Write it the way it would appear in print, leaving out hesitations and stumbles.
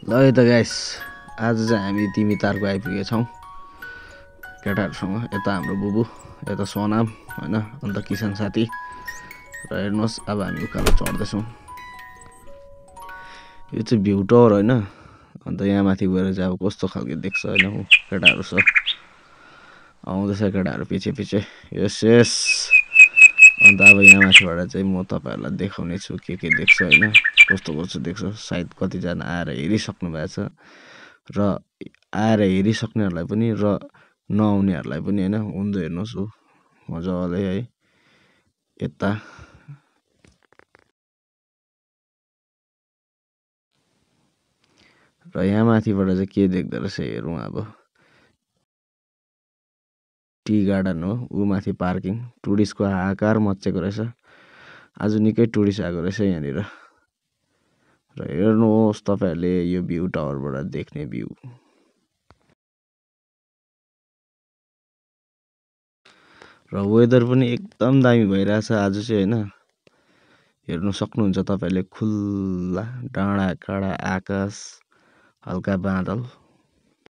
ल है त गाइस, आज चाहिँ हामी तिमी तारको आइपुगेछौँ केटाहरूसँग। यता हाम्रो बुबु, यता सोनाम होइन, अन्त किसान साथी। र हेर्नुहोस् अब हामी उकालो चढ्दैछौँ। यो चाहिँ भ्यू टावर होइन। अन्त यहाँ माथि गएर चाहिँ अब कस्तो खालको देख्छ होइन, केटाहरू छ आउँदैछ, केटाहरू पछि पछि। यस यस। अन्त अब यहाँ माथिबाट चाहिँ म तपाईँहरूलाई देखाउने छु के देख्छ होइन, कस्तो कस्तो देख्छ। सायद कतिजना आएर हेरिसक्नु भएको छ, र आएर हेरिसक्नेहरूलाई पनि र नआउनेहरूलाई पनि होइन। उँधो हेर्नुहोस् ऊ मजाले है यता। र यहाँ माथिबाट चाहिँ के देख्दो रहेछ हेरौँ अब। टी गार्डन हो ऊ माथि, पार्किङ। टुरिस्टको हाहाकार मच्चेको रहेछ आज, निकै टुरिस्ट आएको रहेछ यहाँनिर। र हेर्नुहोस् तपाईँहरूले यो भ्यू टावरबाट देख्ने भ्यू। र वेदर पनि एकदम दामी भइरहेछ आज चाहिँ होइन। हेर्नु सक्नुहुन्छ तपाईँहरूले, खुल्ला डाँडा काँडा आकाश, हल्का बादल।